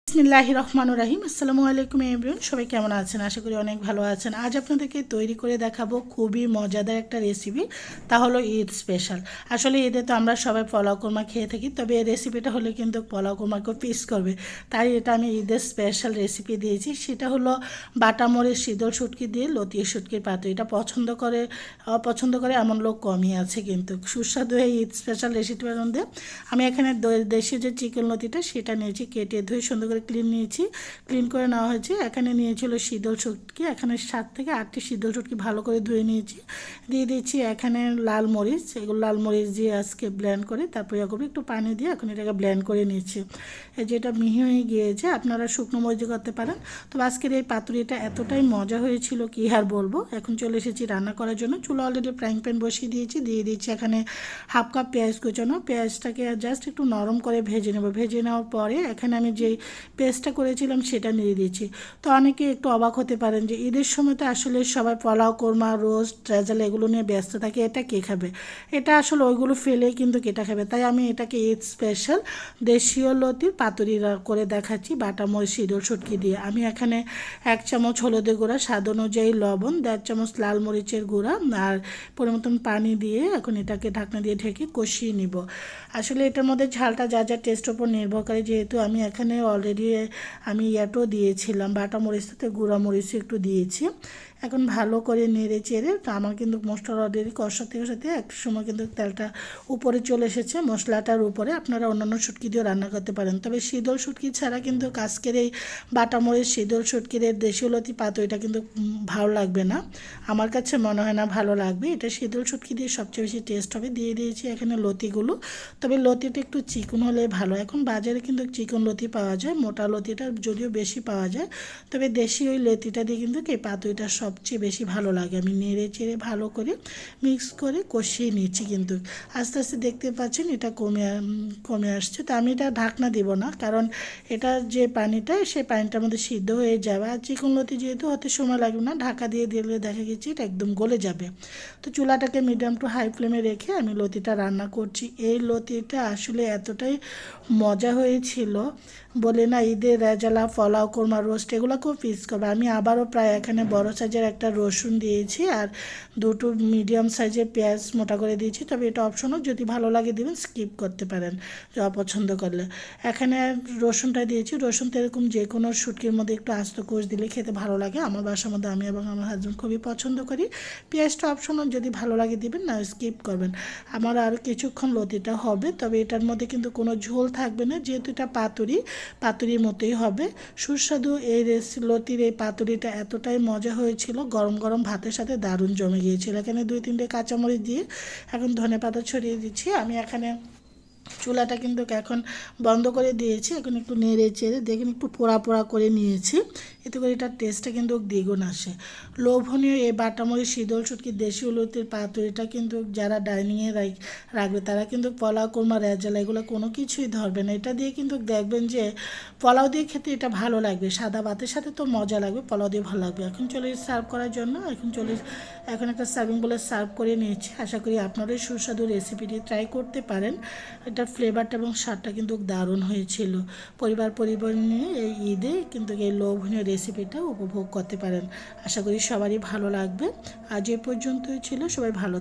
বিসমিল্লাহির রহমানির রহিম। আসসালামু আলাইকুম এভরিওয়ান, সবাই কেমন আছেন? আশা করি অনেক ভালো আছেন। আজ আপনাদেরকে তৈরি করে দেখাবো খুবই মজাদার একটা রেসিপি, তা হলো ঈদ স্পেশাল। আসলে ঈদে তো আমরা সবাই পোলাও কোরমা খেয়ে থাকি, তবে এই রেসিপিটা হলে কিন্তু পোলাও কোরমাকে পিস করবে, তাই এটা আমি ঈদের স্পেশাল রেসিপি দিয়েছি। সেটা হলো বাটা মরিচ শীতল শুটকি দিয়ে লতিয়ে শুটকির পাতুরি। এটা অপছন্দ করে এমন লোক কমই আছে, কিন্তু সুস্বাদু এই ঈদ স্পেশাল রেসিপির মধ্যে আমি এখানে দেশি যে চিকেন লতিটা সেটা নিয়েছি, কেটে ধুয়ে সুন্দর করে ক্লিন করে নেওয়া হয়েছে। এখানে নিয়েছিল শীতল শুটকি, এখানে 7 থেকে 8টি শীতল শুটকি ভালো করে ধুয়ে নিয়েছি। দিয়ে দিচ্ছি এখানে লাল মরিচ, এগুলো লাল মরিচ দিয়ে আজকে ব্লেন্ড করে তারপরে একটু পানি দিয়ে এখন এটাকে ব্লেন্ড করে নিচ্ছি। এই যেটা মিহি হয়ে গিয়েছে, আপনারা শুকনো মরিচ করতে পারেন। তবে আজকের এই পাতুরিটা এতটাই মজা হয়েছিল কি আর বলবো। এখন চলে এসেছি রান্না করার জন্য। চুলা অলরেডি ফ্রাইং প্যান বসিয়ে দিয়েছি, দিয়ে দিচ্ছি এখানে হাফ কাপ পেঁয়াজ কুচানো। পেঁয়াজটাকে জাস্ট একটু নরম করে ভেজে নেব। ভেজে নেওয়ার পরে এখানে আমি যেই পেস্টটা করেছিলাম সেটা নিয়ে দিচ্ছি। তো অনেকে একটু অবাক হতে পারেন যে ঈদের সময় তো আসলে সবাই পোলাও কোরমা রোস্ট ট্রেজাল এগুলো নিয়ে ব্যস্ত থাকে, এটা কে খাবে? এটা আসলে ওইগুলো ফেলেই কিন্তু কেটা খাবে। তাই আমি এটাকে ঈদ স্পেশাল দেশীয় লতির পাতুরি করে দেখাচ্ছি বাটা মরিচ শীতল শুটকি দিয়ে। আমি এখানে 1 চামচ হলুদের গুঁড়া, স্বাদ অনুযায়ী লবণ, 1.5 চামচ লাল মরিচের গুঁড়া আর পরিমতন পানি দিয়ে এখন এটাকে ঢাকনা দিয়ে ঢেকে কষিয়ে নিব। আসলে এটার মধ্যে ঝালটা যা যা টেস্টের উপর নির্ভর করে, যেহেতু আমি এখানে অলরেডি ইয়াটো দিয়েছিলাম বাটা মরিচ, সাথে গুঁড়া মরিচও একটু দিয়েছি। এখন ভালো করে নেড়ে চেড়ে আমার কিন্তু মশলা অলরেডি কষাতে কষাতে এক সময় কিন্তু তেলটা উপরে চলে এসেছে মশলাটার উপরে। আপনারা অন্যান্য শুটকি দিয়েও রান্না করতে পারেন, তবে শীতল শুটকি ছাড়া কিন্তু আজকের এই বাটা মরিচ শীতল শুটকির দেশীয় লতি পাতুরিটা কিন্তু ভালো লাগবে না। আমার কাছে মনে হয় না ভালো লাগবে। এটা শীতল শুটকি দিয়ে সবচেয়ে বেশি টেস্ট হবে। দিয়ে দিয়েছি এখানে লতিগুলো, তবে লতিটা একটু চিকন হলে ভালো। এখন বাজারে কিন্তু চিকন লতি পাওয়া যায়, মোটা লতিটা যদিও বেশি পাওয়া যায়, তবে দেশি ওই লতিটা দিয়ে কিন্তু এই পাতুরিটা সবচেয়ে বেশি ভালো লাগে। আমি নেড়ে চেড়ে ভালো করে মিক্স করে কষিয়ে নিচ্ছি, কিন্তু আস্তে আস্তে দেখতে পাচ্ছেন এটা কমে আসছে। তো আমি এটা ঢাকনা দিব না, কারণ এটা যে পানিটা সেই পানিটার মধ্যে সিদ্ধ হয়ে যাবে। আর চিকন লতি যেহেতু হতে সময় লাগবে না, ঢাকা দিয়ে দিলে দেখা গেছে এটা একদম গলে যাবে। তো চুলাটাকে মিডিয়াম টু হাই ফ্লেমে রেখে আমি লতিটা রান্না করছি। এই লতিটা আসলে এতটাই মজা হয়েছিল, বলে না ঈদের রেজালা পোলাও কোরমা রোস্ট এগুলোকেও পিস করবে। আমি আবারও প্রায় এখানে বড় সাইজের একটা রসুন দিয়েছি আর দুটো মিডিয়াম সাইজের পেঁয়াজ মোটা করে দিয়েছি। তবে এটা অপশনাল, যদি ভালো লাগে দিবেন, স্কিপ করতে পারেন অপছন্দ করলে। এখানে রসুনটা দিয়েছি। রসুন তো এরকম যে কোনো শুটকির মধ্যে একটু আস্ত কোষ দিলে খেতে ভালো লাগে। আমার বাসার মধ্যে আমি এবং আমার হাজব্যান্ড খুবই পছন্দ করি। পেঁয়াজটা অপশনাল, যদি ভালো লাগে দিবেন, না স্কিপ করবেন। আমার আরও কিছুক্ষণ লতিটা হবে, তবে এটার মধ্যে কিন্তু কোনো ঝোল থাকবে না, যেহেতু এটা পাতুরির মতোই হবে। সুস্বাদু এই লতির এই পাতুরিটা এতটাই মজা হয়েছিল, গরম গরম ভাতের সাথে দারুণ জমে গিয়েছিল। এখানে 2-3টে কাঁচামরিচ দিয়ে এখন ধনেপাতা ছড়িয়ে দিচ্ছি। আমি এখানে চুলাটা কিন্তু এখন বন্ধ করে দিয়েছি। এখন একটু নেড়ে চেড়ে দেখেন একটু পোড়া পোড়া করে নিয়েছি, এতে করে এটার টেস্টটা কিন্তু দ্বিগুণ আসে। লোভনীয় এই বাটামরিচ শীতল শুটকি দেশীয় লতির পাতুরিটা কিন্তু যারা ডাইনিংয়ে রাখবে তারা কিন্তু পোলাও কোরমা রেজালা এগুলো কোনো কিছুই ধরবে না। এটা দিয়ে কিন্তু দেখবেন যে পোলাও দিয়ে খেতে এটা ভালো লাগবে, সাদা ভাতের সাথে তো মজা লাগবে, পোলাও দিয়ে ভালো লাগবে। এখন চলে সার্ভ করার জন্য, এখন একটা সার্ভিং বলে সার্ভ করে নিয়েছি। আশা করি আপনারা এই সুস্বাদু রেসিপিটি ট্রাই করতে পারেন। এটার ফ্লেভারটা এবং স্বাদটা কিন্তু দারুণ হয়েছিল। পরিবার নিয়ে এই ঈদে কিন্তু এই লোভনীয় রেসিপিটা উপভোগ করতে পারেন। আশা করি সবারই ভালো লাগবে। আজ এ পর্যন্তই ছিল, সবাই ভালো